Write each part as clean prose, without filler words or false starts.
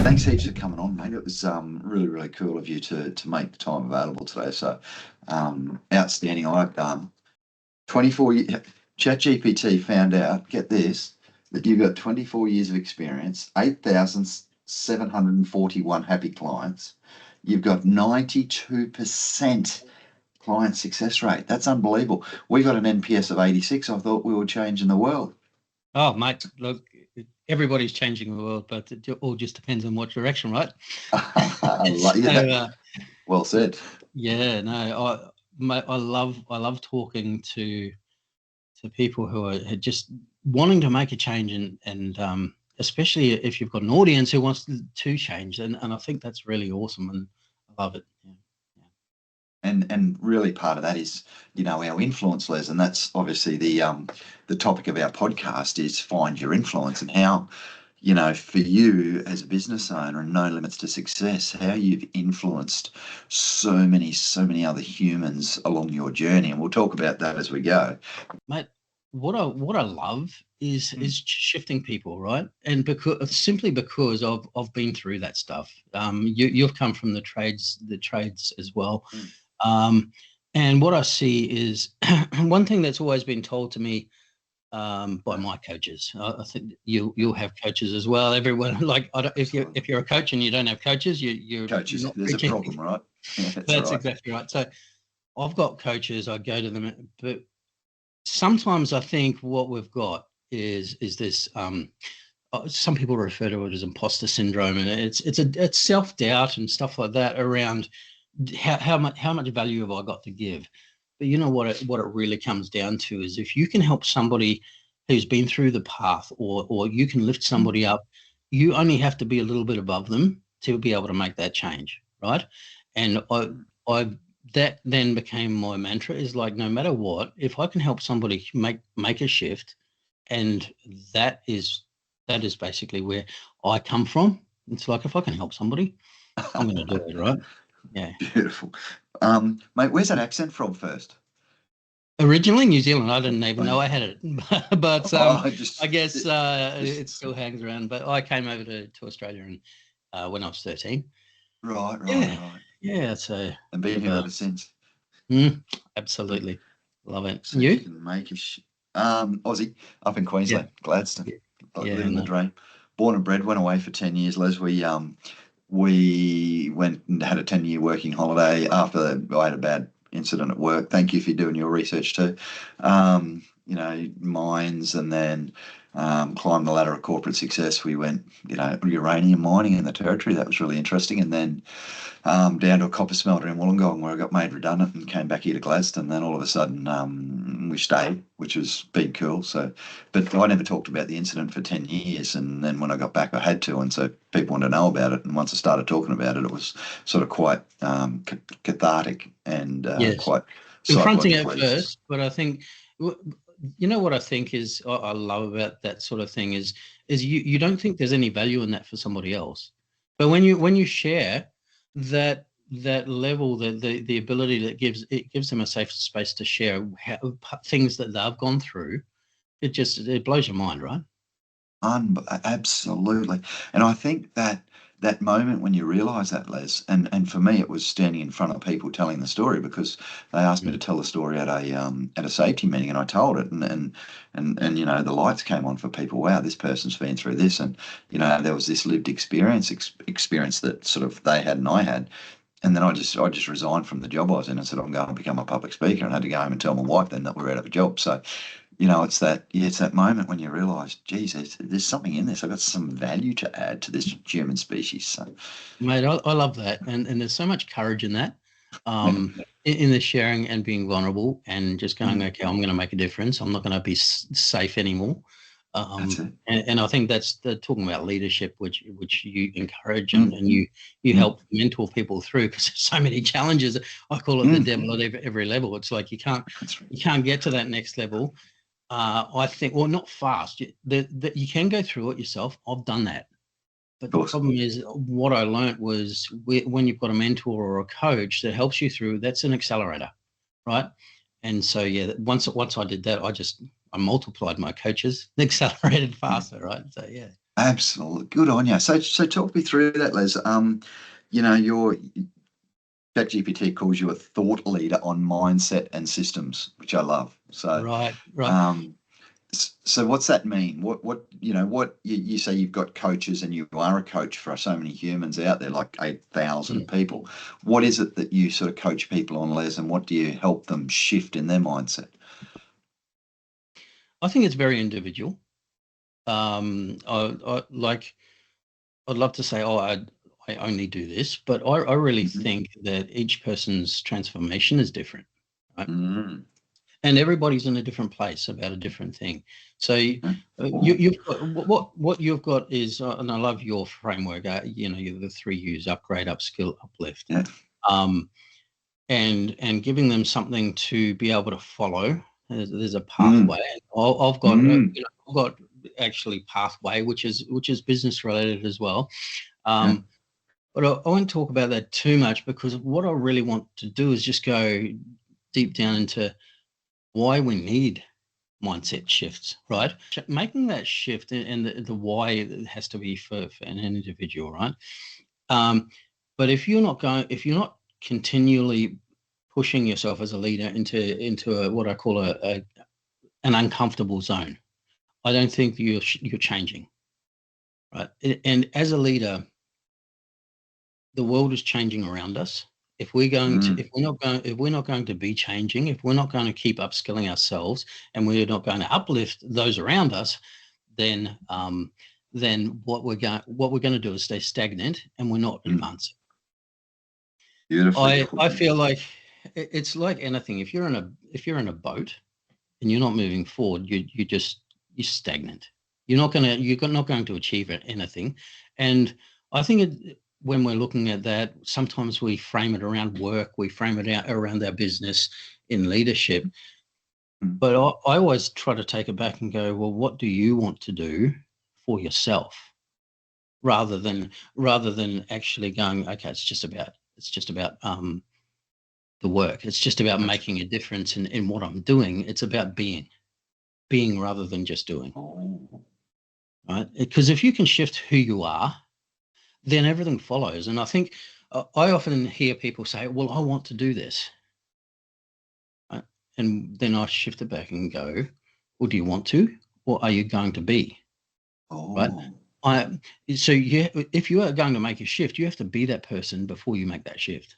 thanks heaps for coming on, mate. It was really, really cool of you to make the time available today. So outstanding. I've done 24 years. ChatGPT found out, get this, that you've got 24 years of experience, 8,741 happy clients. You've got 92% client success rate. That's unbelievable. We got an NPS of 86. I thought we were changing the world. Oh, mate, look, everybody's changing the world, but it all just depends on what direction, right? Well said. Yeah, no, I love talking to people who are just wanting to make a change, and especially if you've got an audience who wants to change, and I think that's really awesome, and I love it. Yeah. And really part of that is, our influence, Les, and that's obviously the topic of our podcast is find your influence, and how, for you as a business owner and No Limits to Success, how you've influenced so many other humans along your journey. And we'll talk about that as we go. Mate, what I love is shifting people, right? And because I've been through that stuff. You've come from the trades as well. And what I see is one thing that's always been told to me by my coaches. I think you'll have coaches as well. Everyone, if you're a coach and you don't have coaches, you're coaches. Not There's a problem, right? Yeah, that's right. Exactly right. So I've got coaches. I go to them, but sometimes I think what we've got is this. Some people refer to it as imposter syndrome, and it's self-doubt and stuff like that around how much value have I got to give. But you know what it really comes down to is if you can help somebody who's been through the path, or you can lift somebody up, you only have to be a little bit above them to be able to make that change, right? And I that then became my mantra, is like, no matter what, if I can help somebody make a shift, and that is basically where I come from. It's like, if I can help somebody, I'm going to do it, right? Yeah. Beautiful. Mate, where's that accent from first? Originally New Zealand. I didn't even know I had it, but I guess it still hangs around. But I came over to Australia when I was 13. Right. Yeah. So and been here ever since. Absolutely, love it. So you can make Aussie, up in Queensland, Gladstone, living the dream. Born and bred. Went away for 10 years, Les. We went and had a 10-year working holiday after I had a bad incident at work. Thank you for doing your research too. Mines, and then climbed the ladder of corporate success. We went, uranium mining in the Territory. That was really interesting. And then down to a copper smelter in Wollongong, where I got made redundant and came back here to Gladstone. Then all of a sudden we stayed, which was been cool. So, but I never talked about the incident for 10 years. And then when I got back, I had to. And so people wanted to know about it. And once I started talking about it, it was sort of quite cathartic and quite confronting at first. But I think, what I think is I love about that sort of thing is you don't think there's any value in that for somebody else. But when you share that level, the ability that gives them a safe space to share things that they've gone through, it blows your mind, right? Absolutely. And I think that moment when you realise that, Les, and for me it was standing in front of people telling the story, because they asked me to tell the story at a safety meeting, and I told it, and the lights came on for people. Wow, this person's been through this, and there was this lived experience that sort of they had and I had. And then I just resigned from the job I was in and said, I'm going to become a public speaker, and I had to go home and tell my wife then that we're out of a job. So it's that moment when you realise, geez, there's something in this. I've got some value to add to this human species. So, mate, I love that, and there's so much courage in that, in the sharing and being vulnerable and just going, okay, I'm going to make a difference. I'm not going to be safe anymore. And I think that's talking about leadership, which you encourage and you help mentor people through, because there's so many challenges. I call it the devil at every level. It's like you can't get to that next level. I think, well, not fast. That you can go through it yourself. I've done that, but the problem is, what I learned was when you've got a mentor or a coach that helps you through, that's an accelerator, right? And so once I did that, I multiplied my coaches, accelerated faster, right? So yeah. Absolutely. Good on you. So talk me through that, Les. Your ChatGPT calls you a thought leader on mindset and systems, which I love. So, Right. um, so what's that mean? What you say you've got coaches and you are a coach for so many humans out there, like 8,000 Mm. people. What is it that you sort of coach people on, Les, and what do you help them shift in their mindset? I think it's very individual. I'd love to say, oh, I only do this, but I really Mm-hmm. think that each person's transformation is different, right? Mm-hmm. And everybody's in a different place about a different thing. So you've got what you've got is, and I love your framework. You're the 3 U's: upgrade, upskill, uplift, Yeah. um, and giving them something to be able to follow. There's a Mm. pathway. I've got Mm. I've got actually pathway, which is business related as well. Yeah. But I won't talk about that too much, because what I really want to do is just go deep down into why we need mindset shifts, right? Making that shift, and the why it has to be for an individual, right? Um, but if you're not continually pushing yourself as a leader into what I call an uncomfortable zone, I don't think you're changing, right? And as a leader, the world is changing around us. Mm. If we're not going to be changing, if we're not going to keep upskilling ourselves, and we're not going to uplift those around us, then what we're going to do is stay stagnant, and we're not Mm. advancing. Beautifully I put. feel like it's like anything. If you're in a boat and you're not moving forward, you're stagnant. You're not going to achieve anything. And I think when we're looking at that, sometimes we frame it around work, we frame it out around our business in leadership. Mm. But I always try to take it back and go, well, what do you want to do for yourself, rather than actually going, okay, it's just about the work. It's just about Gotcha. making a difference in what I'm doing. It's about being rather than just doing, Oh. right? Because if you can shift who you are, then everything follows. And I think I often hear people say, well, I want to do this. Right? And then I shift it back and go, well, do you want to, or are you going to be? Right? Oh. I so if you are going to make a shift, you have to be that person before you make that shift,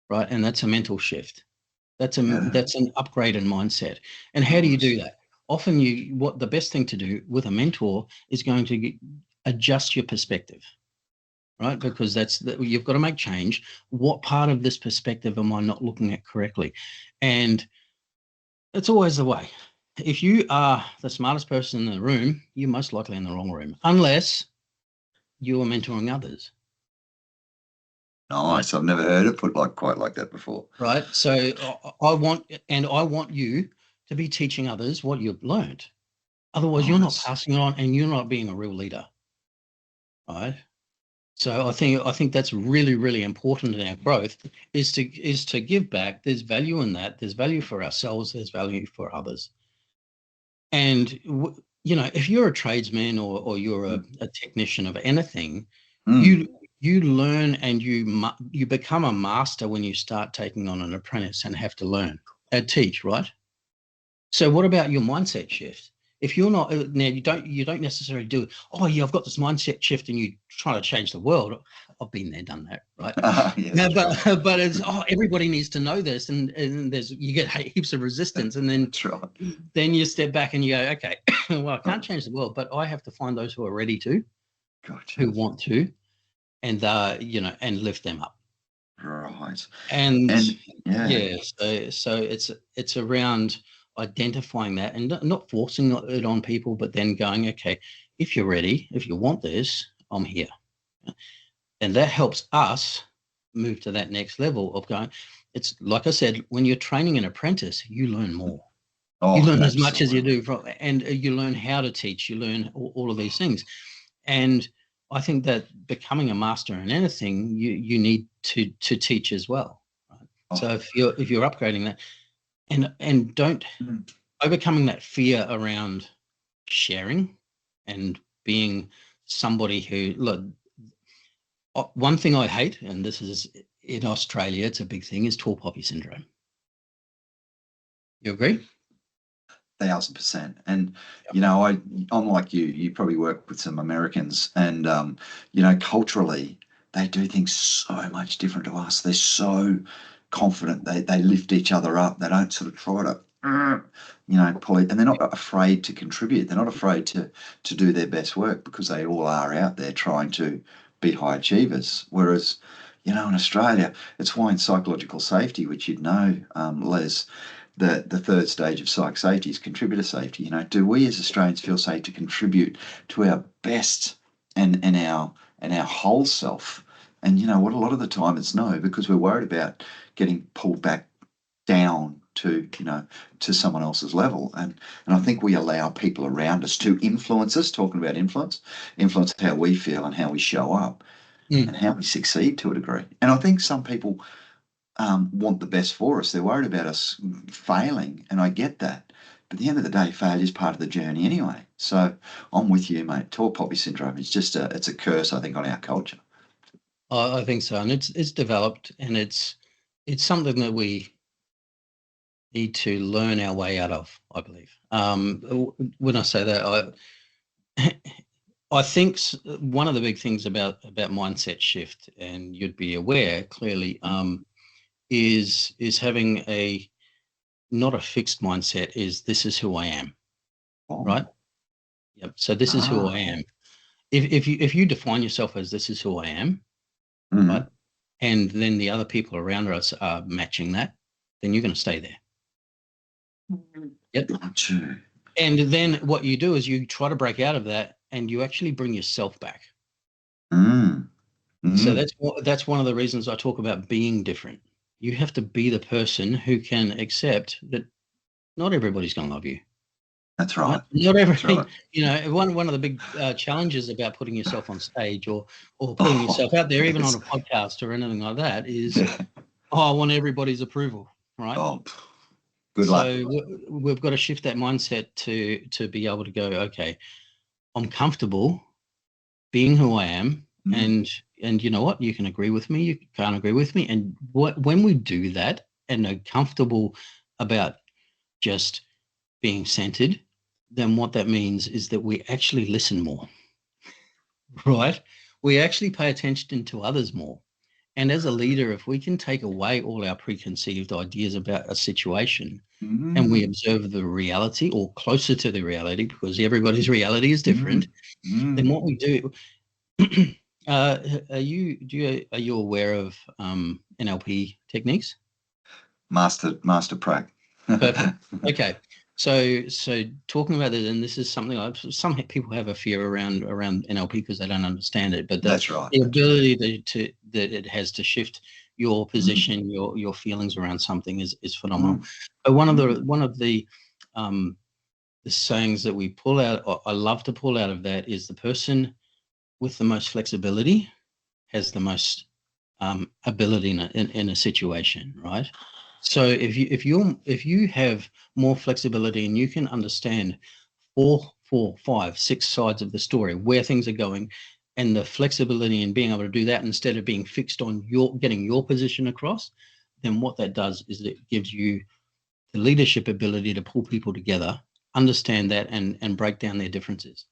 right? And that's a mental shift. Yeah. That's an upgrade in mindset. And how do you Nice. do that? Often what the best thing to do with a mentor is going to adjust your perspective, right? Because you've got to make change. What part of this perspective am I not looking at correctly? And it's always the way. If you are the smartest person in the room, you're most likely in the wrong room, unless you are mentoring others, right? Nice. I've never heard it put like quite like that before. Right. So I want you to be teaching others what you've learned. Otherwise, you're not Nice. passing it on, and you're not being a real leader, right? So I think that's really, really important in our growth, is to give back. There's value in that. There's value for ourselves. There's value for others. And if you're a tradesman, or you're Mm. a technician of anything, Mm. you learn, and you become a master when you start taking on an apprentice and have to learn and teach, right? So what about your mindset shift? If you're not now, you don't necessarily do it. Oh yeah, I've got this mindset shift, and you try to change the world. I've been there, done that, right? Yeah, Yeah, that's right. but it's, everybody needs to know this, and you get heaps of resistance, and then That's right. then you step back and you go, okay, well, I can't Oh, change the world, but I have to find those who are ready to, gotcha. who want to, and and lift them up. Right. And And yeah. yeah, so it's around identifying that, and not forcing it on people, but then going, okay, if you're ready, if you want this, I'm here. And that helps us move to that next level of going. It's like I said, when you're training an apprentice, you learn more. You Oh, learn as much as you absolutely. do and you learn how to teach, you learn all of these things. And I think that becoming a master in anything, you need to teach as well, right? So Oh. if you're upgrading that, and don't Mm. overcoming that fear around sharing and being somebody who, look, one thing I hate, and this is in Australia, it's a big thing, is tall poppy syndrome. You agree? 1,000%. And, I'm like you probably work with some Americans, and, culturally, they do things so much different to us. They're so confident. They lift each other up. They don't sort of try to, pull it, and they're not afraid to contribute. They're not afraid to do their best work, because they all are out there trying to be high achievers. Whereas, in Australia, it's why in psychological safety, which Les, the third stage of psych safety is contributor safety. Do we as Australians feel safe to contribute to our best and our whole self? And you know what? A lot of the time it's no, because we're worried about getting pulled back down to someone else's level. And I think we allow people around us to influence us. Talking about influence how we feel and how we show up and how we succeed to a degree. And I think some people want the best for us. They're worried about us failing, and I get that. But at the end of the day, failure is part of the journey anyway. So I'm with you, mate. Tall poppy syndrome is just it's a curse, I think, on our culture. I think so, and it's developed, and it's something that we need to learn our way out of, I believe. When I say that, I think one of the big things about mindset shift, and you'd be aware clearly, is having not a fixed mindset. Is this is who I am, right? Yep. So this is who I am. If you define yourself as this is who I am, right, and then the other people around us are matching that, then you're going to stay there. Yep. True. And then what you do is you try to break out of that, and you actually bring yourself back. So that's one of the reasons I talk about being different. You have to be the person who can accept that not everybody's going to love you. That's right. Not everything. Right. One of the big challenges about putting yourself on stage or putting yourself out there, even on a podcast or anything like that, is, I want everybody's approval, right? Oh, good luck. So we've got to shift that mindset to be able to go, okay, I'm comfortable being who I am, and you know what? You can agree with me, you can't agree with me, and when we do that and are comfortable about just being centered, then what that means is that we actually listen more, right? We actually pay attention to others more. And as a leader, if we can take away all our preconceived ideas about a situation and we observe the reality, or closer to the reality, because everybody's reality is different, then what we do, are you aware of NLP techniques? Master prac. Perfect. Okay. So talking about this, and this is something some people have a fear around NLP because they don't understand it. But that's right. The ability that it has to shift your position, your feelings around something is phenomenal. But one of the sayings that we pull out, or I love to pull out of that, is the person with the most flexibility has the most ability in a situation, right? So if you have more flexibility and you can understand 4, 5, 6 sides of the story, where things are going, and the flexibility in being able to do that instead of being fixed on getting your position across, then what that does is it gives you the leadership ability to pull people together, understand that, and break down their differences.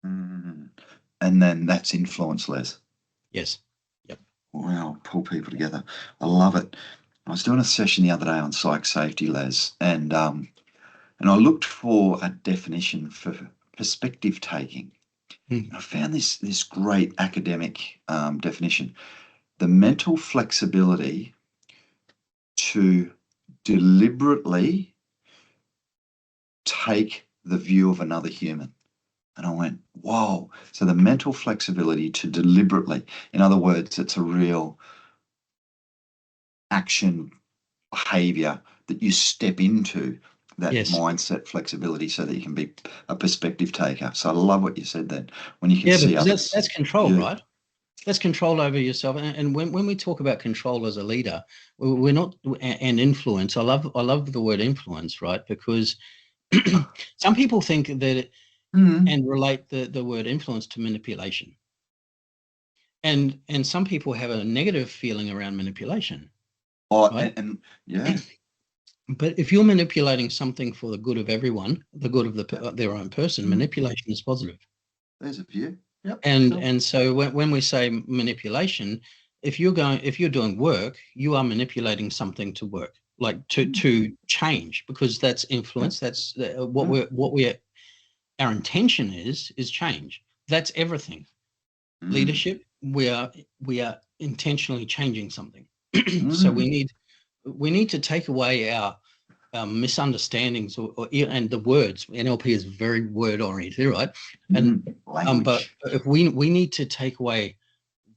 And then that's influence, Les. Yes. Yep. Wow, pull people together. I love it. I was doing a session the other day on psych safety, Les, and I looked for a definition for perspective taking. I found this great academic definition: the mental flexibility to deliberately take the view of another human. And I went, whoa. So the mental flexibility to deliberately, in other words, it's a real action behavior that you step into, that mindset flexibility, so that you can be a perspective taker. So I love what you said then, when you can see others. That's control, right? That's control over yourself. And when we talk about control as a leader, we're not, and influence. I love the word influence, right? Because some people think that and relate the word influence to manipulation. And some people have a negative feeling around manipulation. Oh, right? and yeah. But if you're manipulating something for the good of everyone, the good of their own person, manipulation is positive. There's a view. Yep. And so when we say manipulation, if you're doing work, you are manipulating something to work, like to change, because that's influence. That's our intention is change. That's everything. Leadership, we are intentionally changing something. So we need to take away our misunderstandings and the words. NLP is very word oriented, right? And but if we need to take away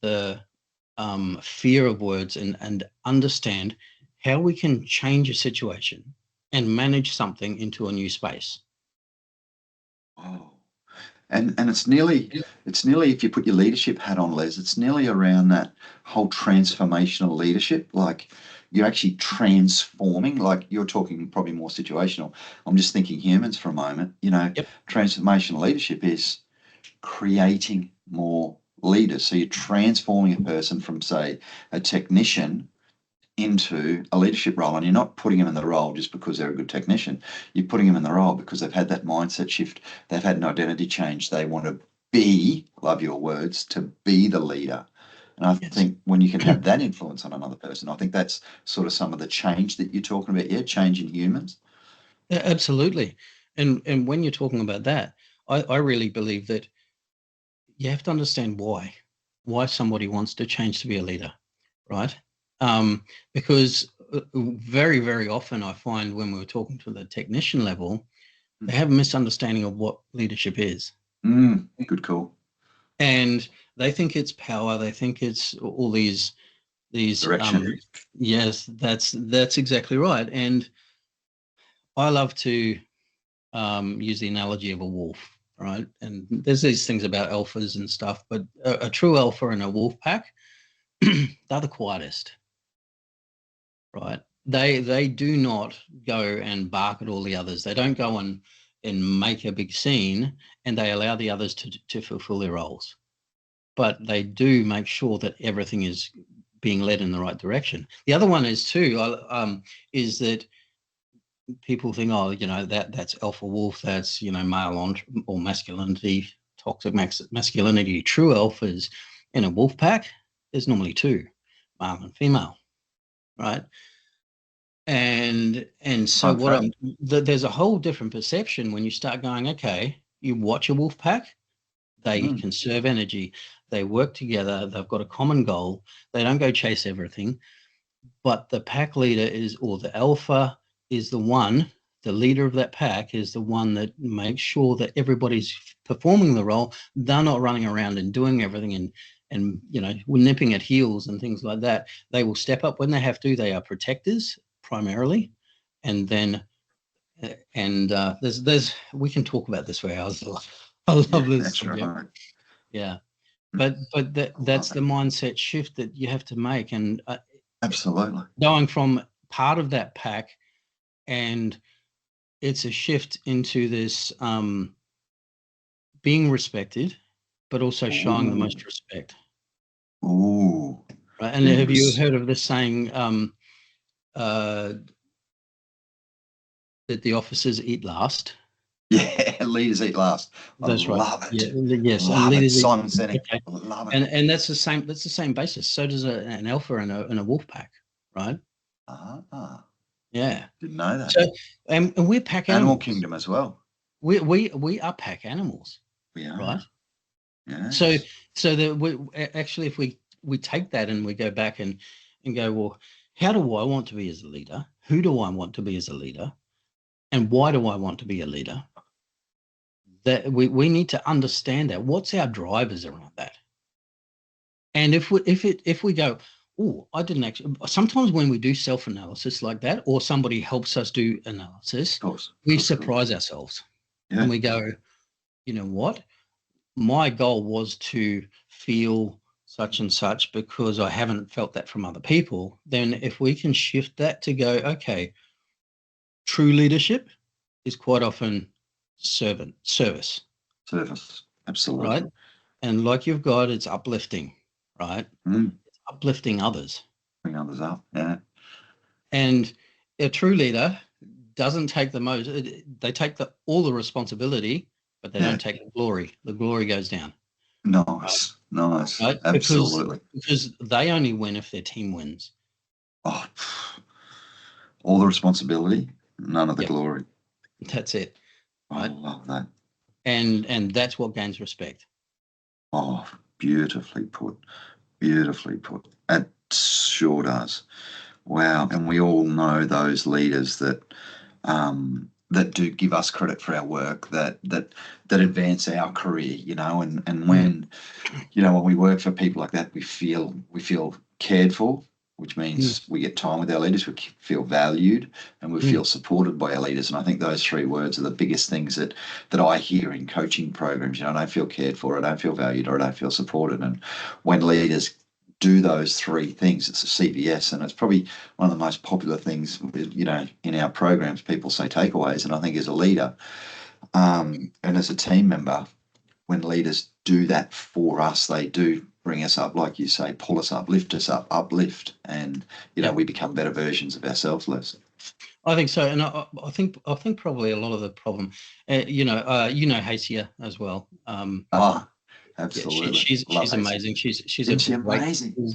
the fear of words and understand how we can change a situation and manage something into a new space. Oh. And it's nearly if you put your leadership hat on, Les, it's nearly around that whole transformational leadership. Like you're actually transforming, like you're talking probably more situational. I'm just thinking humans for a moment. Transformational leadership is creating more leaders. So you're transforming a person from, say, a technician into a leadership role, and you're not putting them in the role just because they're a good technician. You're putting them in the role because they've had that mindset shift. They've had an identity change. They want to be, love your words, to be the leader. And I think when you can have that influence on another person, I think that's sort of some of the change that you're talking about. Yeah, change in humans. Yeah, absolutely. And when you're talking about that, I really believe that you have to understand why somebody wants to change to be a leader, right? Because very, very often I find when we're talking to the technician level, they have a misunderstanding of what leadership is. Good call. And they think it's power. They think it's all these direction. Yes, that's exactly right. And I love to use the analogy of a wolf, right? And there's these things about alphas and stuff, but a true alpha in a wolf pack, they're the quietest, right? They do not go and bark at all the others. They don't go and make a big scene, and they allow the others to fulfill their roles. But they do make sure that everything is being led in the right direction. The other one is too, is that people think, oh, that's alpha wolf, that's, male or masculinity, toxic masculinity. True alphas in a wolf pack, there's normally two, male and female, right? And so there's a whole different perception when you start going, okay, you watch a wolf pack, they conserve energy, they work together, they've got a common goal, they don't go chase everything, but the pack leader or the alpha is the leader of that pack is the one that makes sure that everybody's performing the role. They're not running around and doing everything and nipping at heels and things like that. They will step up when they have to. They are protectors primarily, and then there's we can talk about this for hours. I love this subject. Right. Yeah, but that's the mindset shift that you have to make, and absolutely going from part of that pack, and it's a shift into this being respected, but also showing the most respect. Ooh. Right. And have you heard of this saying that the officers eat last? Yeah, leaders eat last. That's right. Love it. Yeah, yes, love it. Simon Sinek. Okay. Love it. And that's the same basis. So does an alpha and a wolf pack, right? Yeah. Didn't know that. So and we're pack animals. Animal kingdom as well. We are pack animals. We are. Right. Yeah. So that we actually, if we take that and we go back and go, well, how do I want to be as a leader? Who do I want to be as a leader? And why do I want to be a leader? That we need to understand that. What's our drivers around that? And if we go, oh, I didn't actually. Sometimes when we do self-analysis like that, or somebody helps us do analysis, we surprise ourselves, and we go, you know what? My goal was to feel such and such because I haven't felt that from other people. Then if we can shift that to go, okay, true leadership is quite often service. Service. Absolutely. right? And like you've got, it's uplifting, right? It's uplifting others. Bring others up. Yeah. And a true leader doesn't take the most. They take all the responsibility, but they don't take the glory. The glory goes down. Nice. Nice. Right? Absolutely. Because they only win if their team wins. Oh, all the responsibility, none of the glory. That's it. Right? I love that. And that's what gains respect. Oh, beautifully put. Beautifully put. It sure does. Wow. And we all know those leaders that that do give us credit for our work, that advance our career, you know, and when, you know, when we work for people like that, we feel cared for, which means we get time with our leaders, we feel valued, and we feel supported by our leaders. And I think those three words are the biggest things that I hear in coaching programs. You know, I don't feel cared for, I don't feel valued, or I don't feel supported. And when leaders do those three things, it's a CVS, and it's probably one of the most popular things, you know, in our programs. People say takeaways, and I think as a leader and as a team member, when leaders do that for us, they do bring us up, like you say, pull us up, lift us up, uplift, and you know, we become better versions of ourselves, Les. I think so, and I think probably a lot of the problem, you know Hacia as well. Absolutely. Yeah, she's amazing. She's a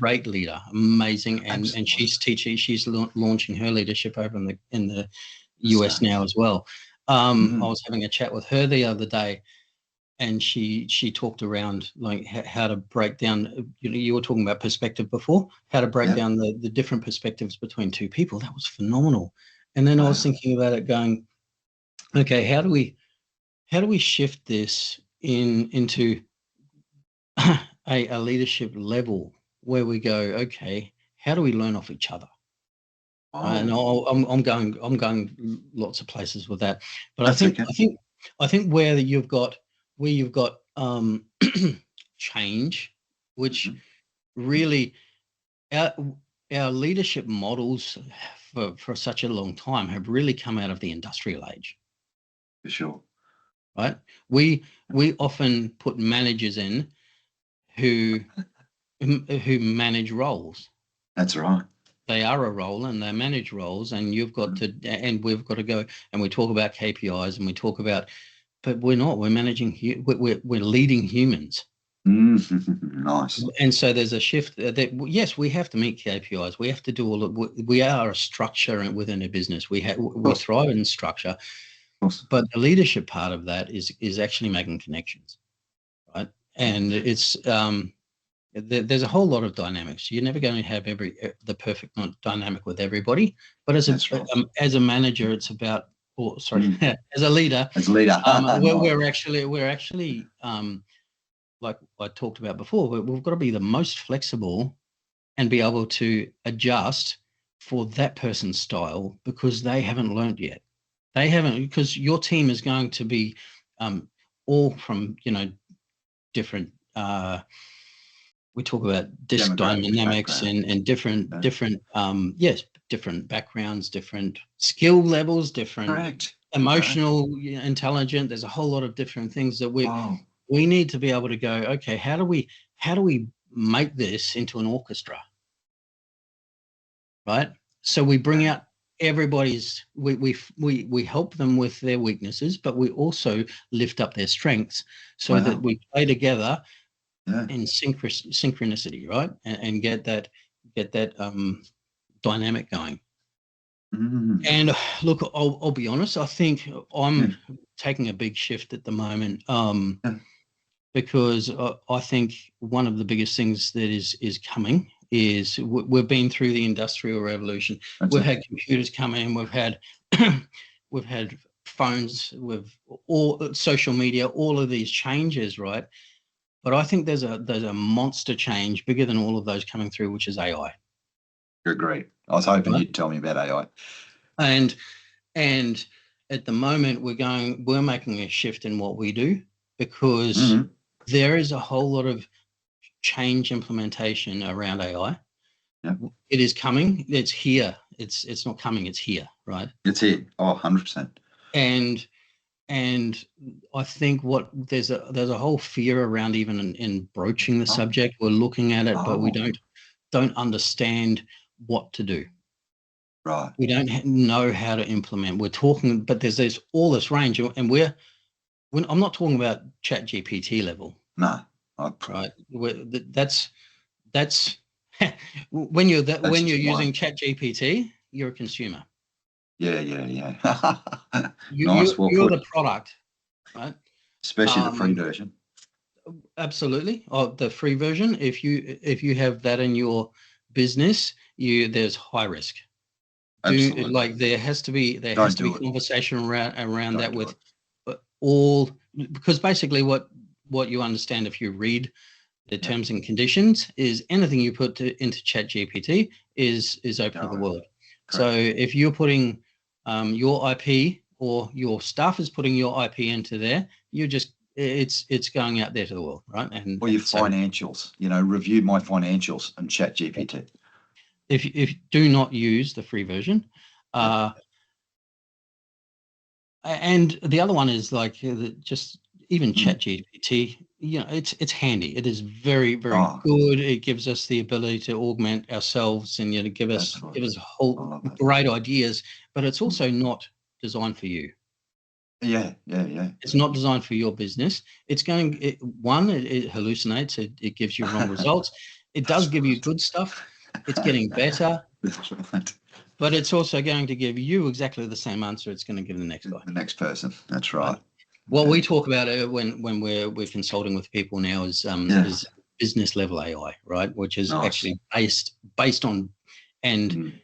great leader, amazing, and she's launching her leadership over in the US now as well. I was having a chat with her the other day, and she talked around like how to break down. You know, you were talking about perspective before, how to break down the different perspectives between two people. That was phenomenal. And then I was thinking about it, going, okay, how do we shift this into a leadership level where we go, okay, how do we learn off each other? And I'm going lots of places with that, but I think where you've got change, which really our leadership models for such a long time have really come out of the industrial age. For sure. Right? We often put managers in who manage roles. That's right. They are a role and they manage roles, and you've got to, and we've got to go, and we talk about KPIs and we talk about, but we're not. We're managing. We're leading humans. Nice. And so there's a shift that yes, we have to meet KPIs. We have to do all of. We are a structure within a business. We thrive in structure, but the leadership part of that is actually making connections, right? And it's there's a whole lot of dynamics. You're never going to have the perfect dynamic with everybody, but as a manager, it's about. Oh, sorry, as a leader, we're actually like I talked about before, we've got to be the most flexible and be able to adjust for that person's style, because they haven't learned yet. They haven't, because your team is going to be all from, you know, different. We talk about disc dynamics and different different backgrounds, different skill levels, different emotional intelligence. There's a whole lot of different things that we need to be able to go, okay, how do we make this into an orchestra, right? So we bring out everybody's, we help them with their weaknesses, but we also lift up their strengths so that we play together in synchronicity, right? And get that dynamic going. And look, I'll be honest, I think I'm taking a big shift at the moment, because I think one of the biggest things that is coming is we've been through the Industrial Revolution. We've had computers come in, we've had phones, with all social media, all of these changes, right? But I think there's a monster change bigger than all of those coming through, which is AI. You're great. I was hoping you'd tell me about AI. And at the moment we're making a shift in what we do, because there is a whole lot of change implementation around AI. Yeah. It is coming. It's here. It's not coming. It's here, right? It's here. 100%. And And I think there's a whole fear around even in broaching the subject. We're looking at it, but we don't understand what to do. Right. We don't know how to implement. We're talking, but there's all this range, and I'm not talking about Chat GPT level. No. Right. That's when you're using Chat GPT, you're a consumer. Yeah. You're the product, right? Especially the free version. Absolutely. The free version. If you have that in your business, there's high risk. Absolutely. There has to be conversation around that with all, because basically what you understand if you read the terms and conditions is anything you put into Chat GPT is open to the world. Correct. So if you're putting your IP or your staff is putting your IP into there, it's going out there to the world, right? Or your financials, review my financials and Chat GPT. If you do not use the free version, and the other one is like just even Chat GPT, it's handy. It is very, very good. It gives us the ability to augment ourselves and give us whole great ideas, but it's also not designed for you. Yeah. It's not designed for your business. It hallucinates. It gives you wrong results. It does give you good stuff. It's getting better. That's right. But it's also going to give you exactly the same answer it's going to give the next guy. The next person. That's right. What we talk about when we're consulting with people now is business level AI, right? Which is actually based on and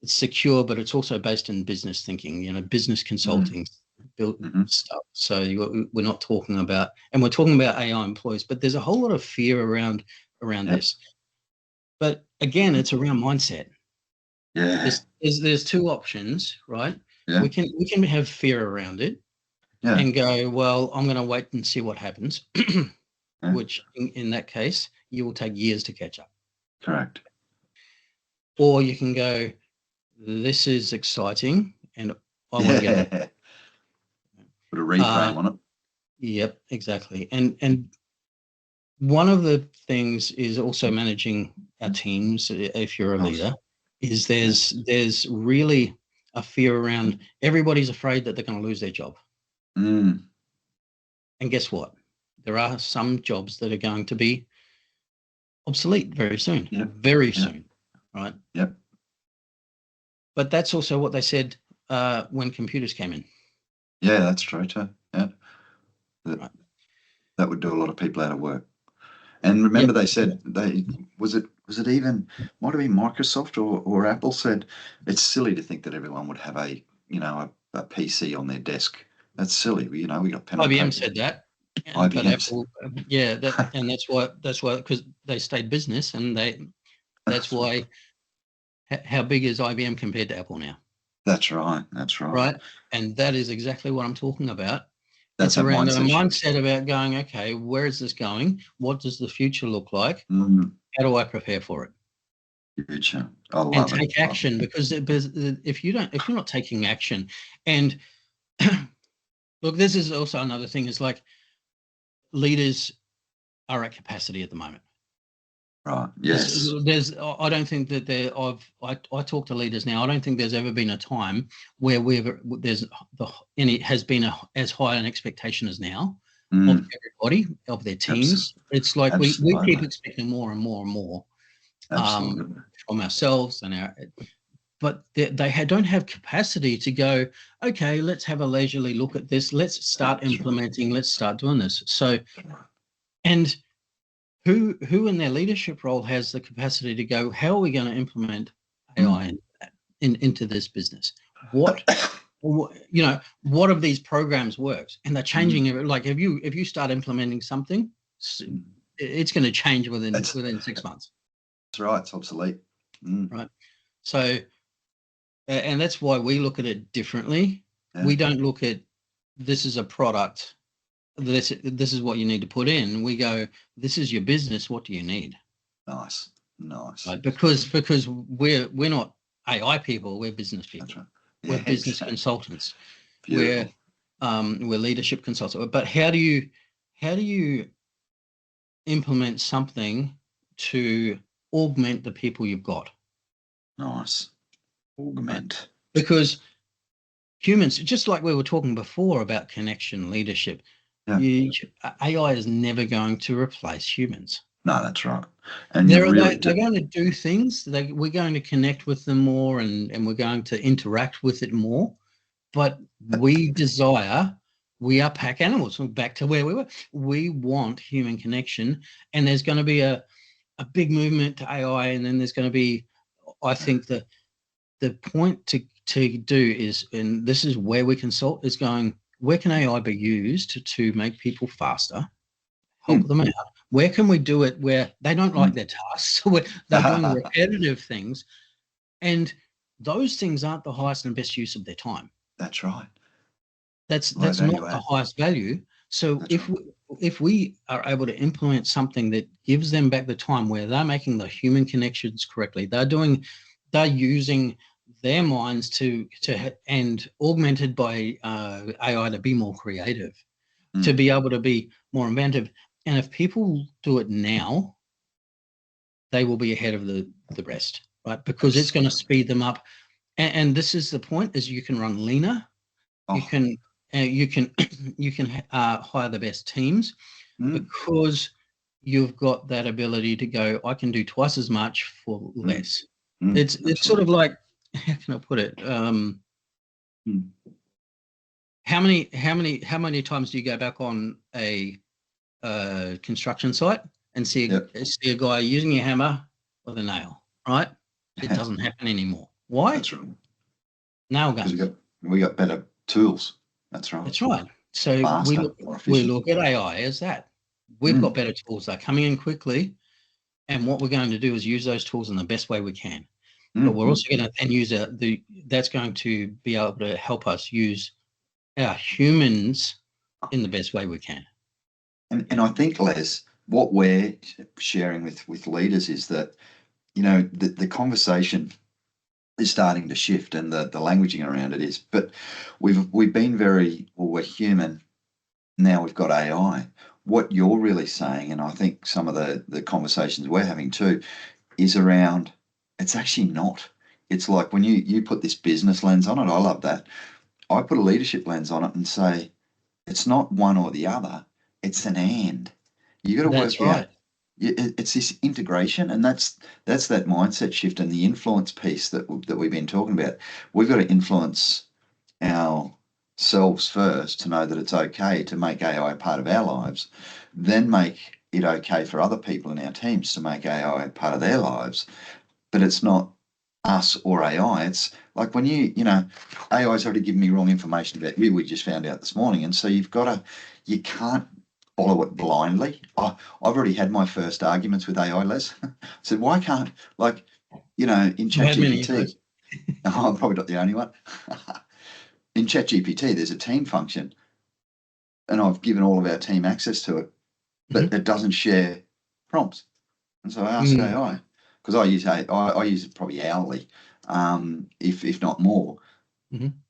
it's secure, but it's also based in business thinking, business consulting, built stuff. So we're not talking about, and we're talking about AI employees, but there's a whole lot of fear around this. But again, it's around mindset. Yeah. There's two options, right? Yeah. We can have fear around it and go, well, I'm going to wait and see what happens, which in that case, you will take years to catch up. Correct. Or you can go, this is exciting and I want to get it. Put a reframe on it. Yep, exactly. And one of the things is also managing our teams. If you're a leader, is there's really a fear around everybody's afraid that they're going to lose their job. And guess what? There are some jobs that are going to be obsolete very soon. Very soon, right? Yep. But that's also what they said when computers came in. Yeah, that's true too. Yeah. That would do a lot of people out of work. And remember, they said was it even might have been Microsoft or Apple said it's silly to think that everyone would have a PC on their desk. That's silly. We got pen. IBM said that. IBM. But Apple, and that's why because they stayed business, and that's why. How big is IBM compared to Apple now? That's right. Right, and that is exactly what I'm talking about. That's it's around a mindset about going, okay, where is this going? What does the future look like? How do I prepare for it? Future. And take action, because if you're not taking action, and look, this is also another thing, is like leaders are at capacity at the moment. Right. Yes. I don't think that I talk to leaders now. I don't think there's ever been a time where has been as high an expectation as now of everybody, of their teams. It's like we keep expecting more and more and more from ourselves but they don't have capacity to go, okay, let's have a leisurely look at this. Let's start implementing. Let's start doing this. So, and who in their leadership role has the capacity to go, how are we going to implement AI into this business? What of these programs works? And they're changing. Like if you start implementing something, it's going to change within 6 months. That's right. It's obsolete. Right. So, and that's why we look at it differently. Yeah. We don't look at this as a product. This is what you need to put in. We go, this is your business. What do you need? Nice. Right? Because we're not AI people. We're business people. That's right. We're business consultants. Beautiful. we're leadership consultants. But how do you implement something to augment the people you've got? Nice. Augment. Because humans, just like we were talking before about connection, leadership, AI is never going to replace humans. No, that's right. And they're going to do things. We're going to connect with them more, and we're going to interact with it more. But we are pack animals. We're back to where we were. We want human connection, and there's going to be a big movement to AI, and then there's going to be, I think, the point to do is, and this is where we consult, is going, where can AI be used to make people faster, help them out? Where can we do it where they don't like their tasks, so they're doing repetitive things, and those things aren't the highest and best use of their time. That's right. That's not the highest value. So if we are able to implement something that gives them back the time where they're making the human connections correctly, they're using their minds to and augmented by AI to be more creative, to be able to be more inventive. And if people do it now, they will be ahead of the rest, right? Because it's going to speed them up. And this is the point: is you can run leaner, you can hire the best teams because you've got that ability to go, I can do twice as much for less. It's sort of like, how can I put it? How many times do you go back on a construction site and see a guy using a hammer with a nail, right? It doesn't happen anymore. Why? That's right. Nail guns. We got better tools. That's right. That's right. So faster, we look at AI as that. We've got better tools. They're coming in quickly, and what we're going to do is use those tools in the best way we can. But we're also going to then use that's going to be able to help us use our humans in the best way we can. And I think, Les, what we're sharing with leaders is that, the conversation is starting to shift, and the languaging around it is. But we've been we're human. Now we've got AI. What you're really saying, and I think some of the conversations we're having too, is around, it's actually not. It's like when you put this business lens on it, I love that. I put a leadership lens on it and say, it's not one or the other, it's an and. You got to work out. It's this integration, and that's that mindset shift and the influence piece that we've been talking about. We've got to influence ourselves first to know that it's okay to make AI part of our lives, then make it okay for other people in our teams to make AI part of their lives. But it's not us or AI. It's like when AI's already given me wrong information about you. We just found out this morning, and so you can't follow it blindly. I've already had my first arguments with AI, Les. I said, why can't, in ChatGPT, I'm probably not the only one. In ChatGPT, there's a team function, and I've given all of our team access to it, but it doesn't share prompts. And so I asked AI, because I use it probably hourly, if not more.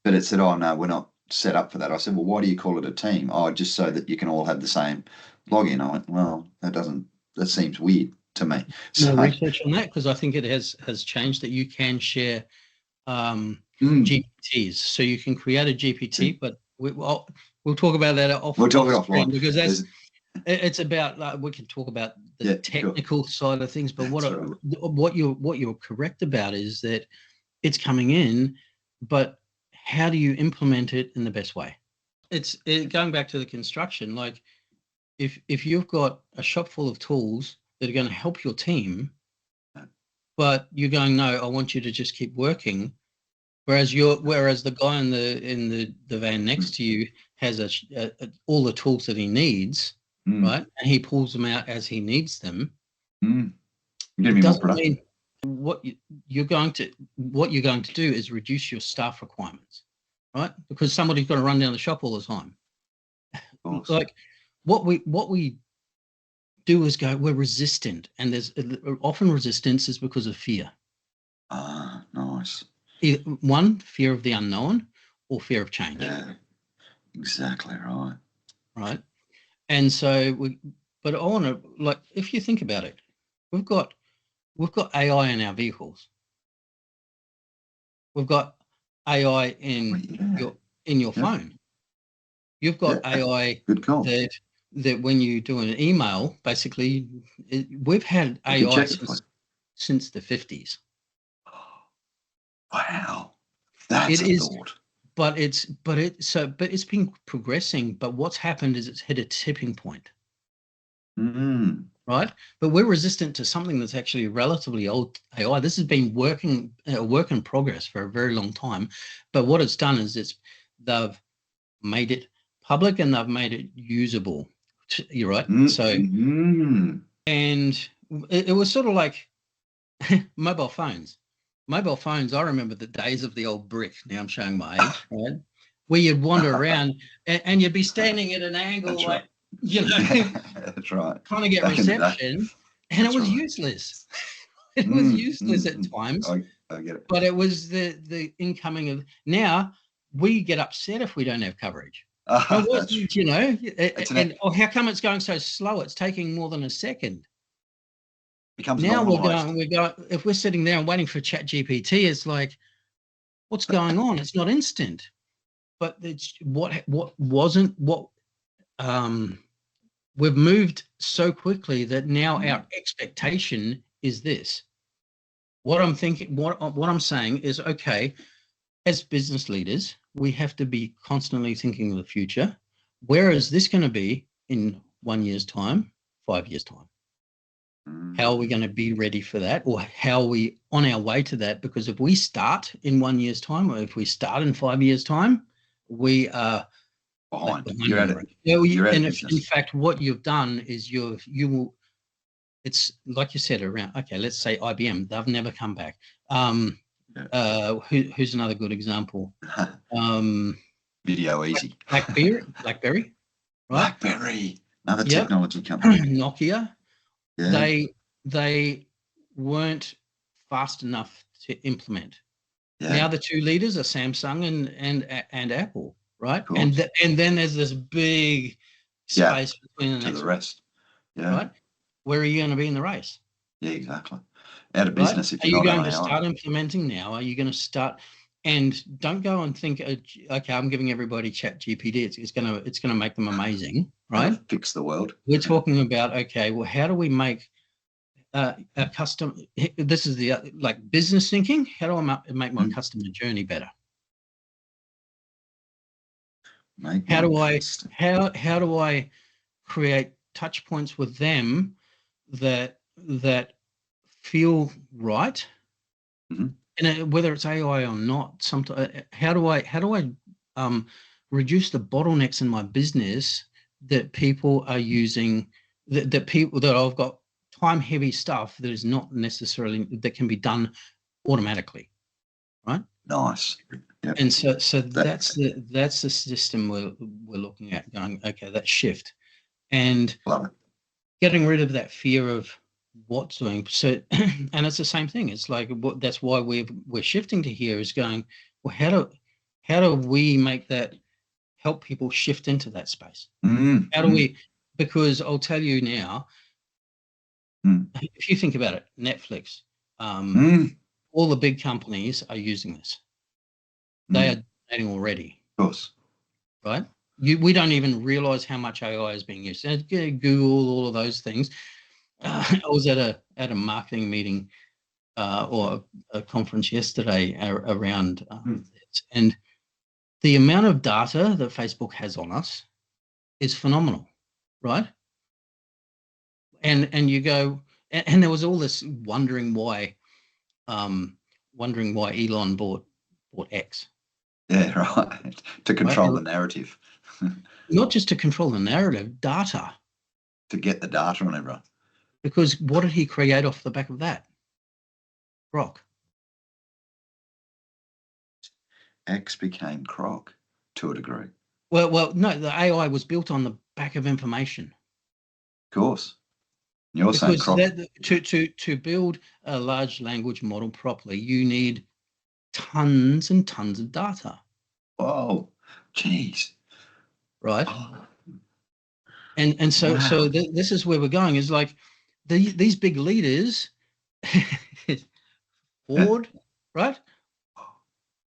But it said, oh, no, we're not set up for that. I said, well, why do you call it a team? Oh, just so that you can all have the same login. I went, well, that seems weird to me. So research on that, because I think it has changed that you can share GPTs. So you can create a GPT, but we'll talk about that offline. We'll talk it offline, because it's about, we can talk about the technical side of things, but what you're correct about is that it's coming in, but how do you implement it in the best way? It's going back to the construction. Like if you've got a shop full of tools that are going to help your team, but you're going, no, I want you to just keep working. Whereas the guy in the van next to you has all the tools that he needs, right? And he pulls them out as he needs them. You're going to be more productive. What you're going to do is reduce your staff requirements, right? Because somebody's got to run down the shop all the time. Like what we do is go, we're resistant, and there's often resistance is because of fear. Nice. One, fear of the unknown, or fear of change. Exactly right. right? And so but I want to, like, if you think about it, we've got AI in our vehicles. We've got AI Well, yeah. in your Yep. phone. You've Yeah. got AI Good call. that when you do an email, basically, we've had You can AI check it for you. since the 50s. Wow. It That's a is, thought. but it's been progressing. But what's happened is it's hit a tipping point, Mm. right? But we're resistant to something that's actually relatively old AI. This has been a work in progress for a very long time. But what it's done is they've made it public and they've made it usable. You're right. So, Mm. and it was sort of like mobile phones. Mobile phones, I remember the days of the old brick. Now I'm showing my age, right? Where you'd wander around and you'd be standing at an angle, That's like, right. you know, That's right. trying to get Back in the day. reception, and it That's was right. useless. It was useless at Mm. times, I get it. but it was the incoming of now. We get upset if we don't have coverage. Oh, That's wasn't, you know, it's and oh, how come it's going so slow? It's taking more than a second. becomes Now normalized. if we're sitting there and waiting for Chat GPT, it's like, what's going on? It's not instant. But it's what wasn't what we've moved so quickly that now our expectation is this. What I'm thinking, what I'm saying is, okay, as business leaders, we have to be constantly thinking of the future. Where is this going to be in 1 year's time, 5 years' time? How are we going to be ready for that? Or how are we on our way to that? Because if we start in 1 year's time, or if we start in 5 years' time, we are Behind. behind You're on out the of race. Yeah, you're out of and if, in business. fact, what you've done is you will, it's like you said around, okay, let's say IBM, they've never come back. Who's another good example? Video easy. BlackBerry, right? BlackBerry, another Yep. technology company. Nokia, Yeah, they weren't fast enough to implement. yeah, Now the two leaders are Samsung and Apple, right? of course. And then there's this big Yeah, space between the to next the one, rest. Yeah, right? Where are you going to be in the race, yeah, exactly. Out of right? business if Are you're you not going on to AI. start implementing now? Are you going to start? And don't go and think, okay, I'm giving everybody Chat GPT. It's gonna make them amazing, Gonna right? fix the world. We're Yeah. talking about, okay, well, how do we make a custom? This is the like business thinking. How do I make my Mm. customer journey better? Make How my do I custom. how do I create touch points with them that feel right? Mhm. And whether it's AI or not, sometimes how do I reduce the bottlenecks in my business that people are using, that people that I've got time heavy stuff that is not necessarily that can be done automatically, right? Nice. Yep. And so That that's the system we're looking at, going, okay, that shift and love it. getting rid of that fear of what's doing. So and it's the same thing. It's like that's why we're shifting to here, is going, well, how do we make that, help people shift into that space? Mm, How do mm, we, because I'll tell you now, mm, if you think about it, Netflix, mm, all the big companies are using this. They mm. are donating already, Of course. right? We don't even realize how much AI is being used. And Google, all of those things. I was at a marketing meeting or a conference yesterday around Mm. this, and the amount of data that Facebook has on us is phenomenal, right? And you go, and there was all this wondering why Elon bought X, Yeah, right. To right? control the narrative. Not just to control the narrative, data. To get the data on everyone. Because what did he create off the back of that? Rock. X became Croc to a degree. Of Well, no, the AI was built on the back of information. course. You're saying Because Croc. to build a large language model properly, you need tons and tons of data. Whoa. Jeez. right? Oh, And so wow. this is where we're going. Is like these big leaders, Yeah. Ford, right?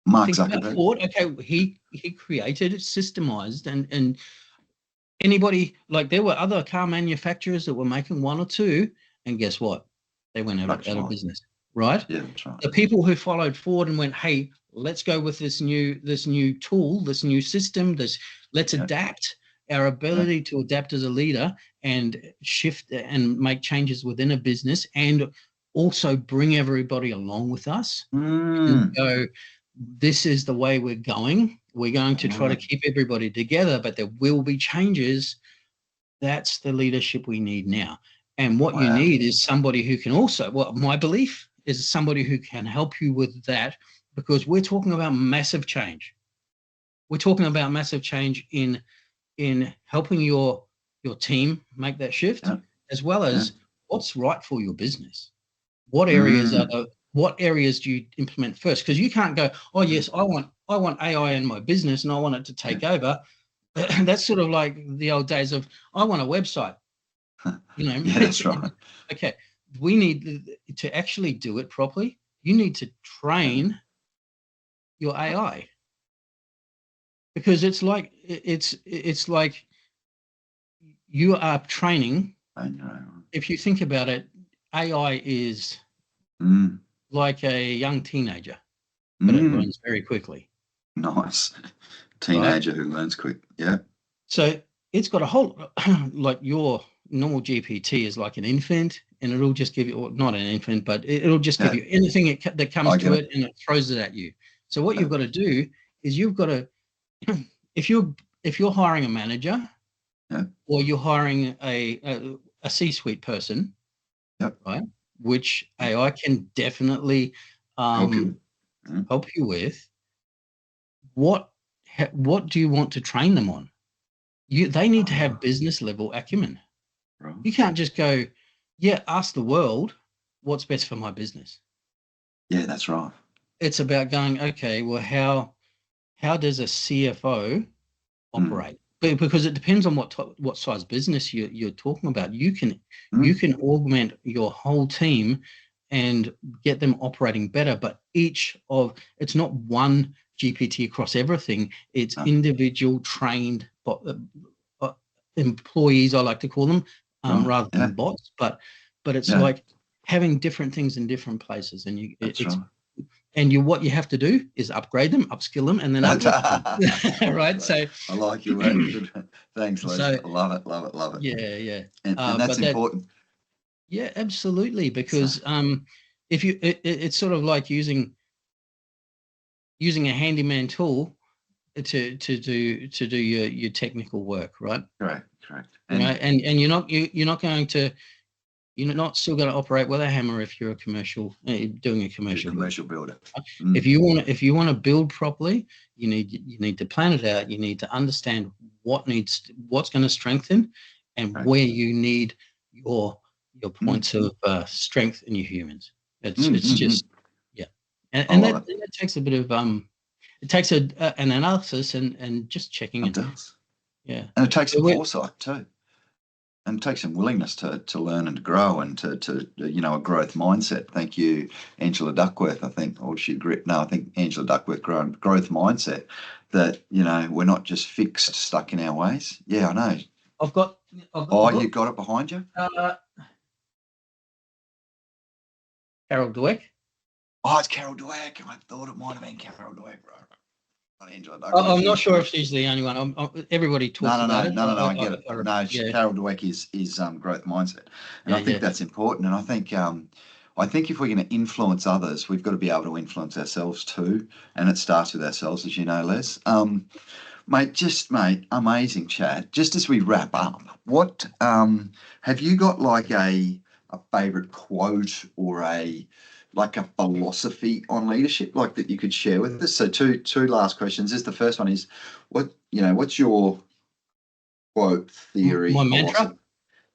Mark Think about Zuckerberg. Ford. Okay, he created, systemized, and anybody, like, there were other car manufacturers that were making one or two, and guess what? They went Production out of line. business, right? Yeah, that's right. The people who followed Ford and went, hey, let's go with this new tool, this new system, let's Yeah. adapt. Our Yeah. ability to adapt as a leader and shift and make changes within a business, and also bring everybody along with us and Mm. go, this is the way we're going. We're going to try to Mm. keep everybody together, but there will be changes. That's the leadership we need now. And what you Wow. need is somebody who can also, well, my belief is somebody who can help you with that, because we're talking about massive change. We're talking about massive change in helping your team make that shift, Yeah. as well Yeah. as what's right for your business. Mm. What areas do you implement first? Because you can't go, oh yes, I want AI in my business and I want it to Yeah. take over. That's sort of like the old days of, I want a website. Yeah, that's right. Okay, we need to actually do it properly. You need to Yeah. train your AI, because it's like you are training. I know. If you think about it, AI is Mm. like a young teenager, but it Mm. learns very quickly, Nice. right? Teenager who learns quick. Yeah. So it's got a whole, like your normal GPT is like an infant, and it'll just give you, or not an infant, but it'll just give Yeah. you anything that comes I to get it. it, and it throws it at you. So what Yeah. you've got to do is you've got to, if you're hiring a manager, Yeah. or you're hiring a C-suite person, Yep. right? Which AI can definitely Help you. um, Mm. help you with. What what do you want to train them on? They need to have Ah, business level acumen. right. You can't just go, yeah, ask the world what's best for my business. Yeah, that's right. It's about going, okay, well, how does a CFO Mm. operate? Because it depends on what size business you're talking about. You Mm. can augment your whole team and get them operating better, but it's not one GPT across everything. It's No. individual trained uh, employees, I like to call them, Right. rather Yeah. than bots. But it's Yeah. like having different things in different places, and That's right. what you have to do is upgrade them, upskill them, and then uplift them. Right. Right. I like your word. Good. Thanks, Les. So I love it. Love it. Love it. yeah, yeah. And that's But that, important. yeah, absolutely, So, because if it's sort of like using a handyman tool to do your technical work, right? correct. Correct. You know, And and you're not going to, you're not still going to operate with a hammer if you're doing a you're a commercial build. commercial builder. If Mm. you want to build properly, you need to plan it out. You need to understand what's going to strengthen, and Right. where you need your Mm. points of strength in your humans. It's Mm. it's Mm. Mm. just, yeah, and, I and love that, it. that takes a bit of it takes an analysis and just checking It it. does. Yeah. And it takes So some foresight too. And it takes some willingness to learn and to grow and to a growth mindset. Thank you, Angela Duckworth. I think, or she grit. No, I think Angela Duckworth growth mindset. That we're not just fixed, stuck in our ways. Yeah, I know. I've got I've got the Oh, you book. got it behind you. Carol Dweck. Oh, it's Carol Dweck. I thought it might have been Carol Dweck, right? Not Angela I'm Duckworth. not sure if she's the only one. Everybody No, talks no, about no, it. no, no, no. I get it. No, Yeah, Carol Dweck is growth mindset, and yeah, I think yeah. that's important. And I think if we're going to influence others, we've got to be able to influence ourselves too, and it starts with ourselves, as you know, Les. Mate, amazing chat. Just as we wrap up, what have you got like a favorite quote or like a philosophy on leadership like that you could share with us? So two last questions. The first one is what's your quote, theory, My mantra. philosophy?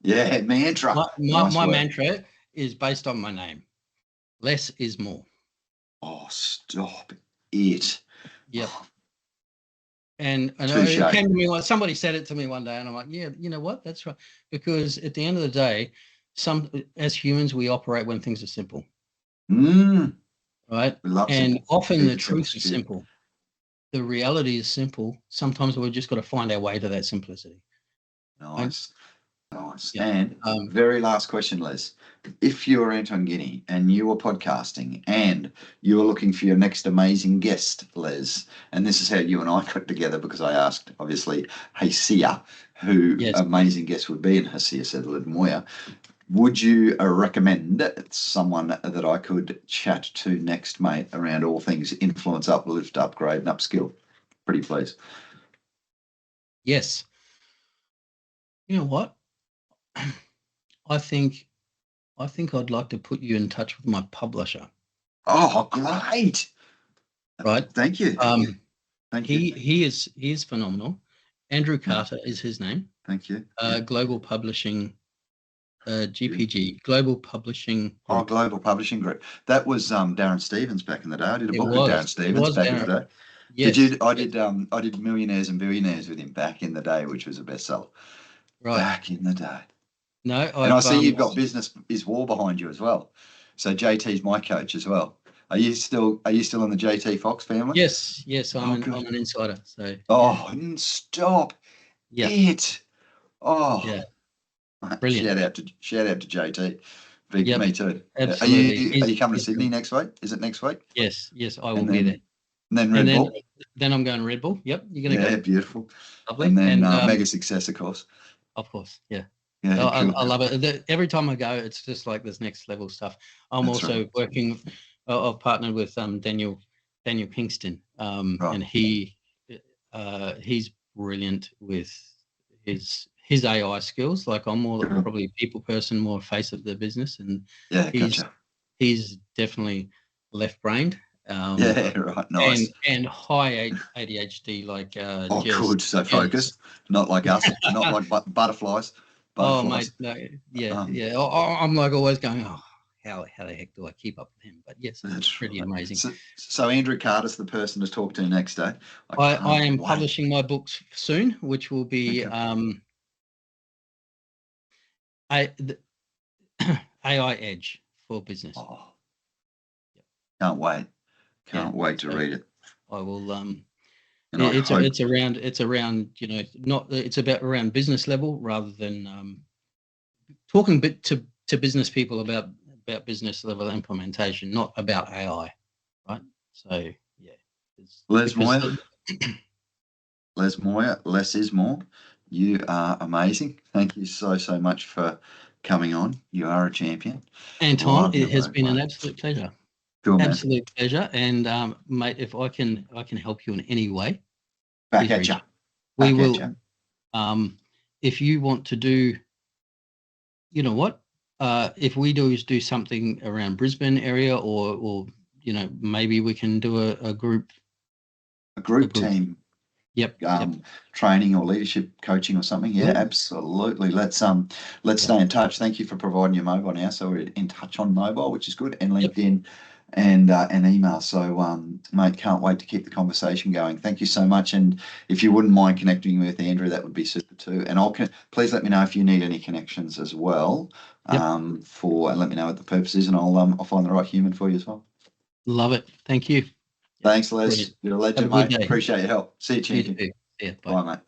Yeah, mantra. Nice My word. mantra is based on my name. Less is more. Oh, stop it. Yep. And Touche. it came to me, like somebody said it to me one day, and I'm like, yeah, you know what? That's right. Because at the end of the day, as humans, we operate when things are simple, Mm, right? we love And simple. often Keep the it simple, truth is secure. simple. The reality is simple. Sometimes we've just got to find our way to that simplicity. Right? Nice. Nice. Yeah. And very last question, Les. If you were Anton Guinea and you were podcasting and you were looking for your next amazing guest, Les, and this is how you and I got together because I asked, obviously, Hasia, who Yes. amazing guest would be, and Hasia said, Moir. Would you recommend someone that I could chat to next, mate, around all things influence, uplift, upgrade, and upskill? Pretty please. Yes. You know what? I think I'd like to put you in touch with my publisher. Oh, great. Right. Thank you. Thank you. He is phenomenal. Andrew Carter is his name. Thank you. Global Publishing, GPG, Global Publishing Group. Oh, Global Publishing Group. That was Darren Stevens back in the day. I did a book with Darren Stevens back in the day. Yes. Did you? I did Millionaires and Billionaires with him back in the day, which was a bestseller. Right. Back in the day. No, and I see you've got Business is War behind you as well. So JT's my coach as well. Are you still in the JT Fox family? Yes. I'm an insider. So. Oh, stop it! Oh, yeah. Brilliant. Shout out to JT. Me too. Absolutely. Are you coming to Sydney next week? Is it next week? Yes, I will be there. And then Red Bull. Then I'm going Red Bull. Yep, you're going to go. Yeah, beautiful. Lovely. And then Mega Success, of course. Of course, yeah. Yeah, cool. I love it. Every time I go, it's just like this next level stuff. I'm also working. I've partnered with Daniel Kingston, and he's brilliant with his AI skills. Like I'm more probably a people person, more face of the business, and he's definitely left-brained. Right, nice. And high ADHD, like good, so focused, not like us, not like butterflies. Oh, mate, no, yeah. I'm like always going, oh, how the heck do I keep up with him? But yes, it's pretty amazing. So Andrew Carter's the person to talk to next day. I am publishing my books soon, which will be AI Edge for business. Oh, can't wait. Can't wait to read it. I will. It's around it's about around business level rather than talking to business people about business level implementation, not about AI, right? So yeah. Les Moir, less is more. You are amazing. Thank you so much for coming on. You are a champion. Anton, it has been an absolute pleasure. Cool, man. Absolute pleasure. And mate, if I can help you in any way, back at you. We will. If you want to do, you know what? If we do something around Brisbane area, or maybe we can do a group. A group team. Yep. Training or leadership coaching or something. Yeah, absolutely. Let's stay in touch. Thank you for providing your mobile now, so we're in touch on mobile, which is good, and LinkedIn. And email. So, mate, can't wait to keep the conversation going. Thank you so much. And if you wouldn't mind connecting with Andrew, that would be super too. And please let me know if you need any connections as well. And let me know what the purpose is, and I'll find the right human for you as well. Love it. Thank you. Thanks, Les. You're a legend, mate. Appreciate your help. See you, champion. Yeah. Bye, mate.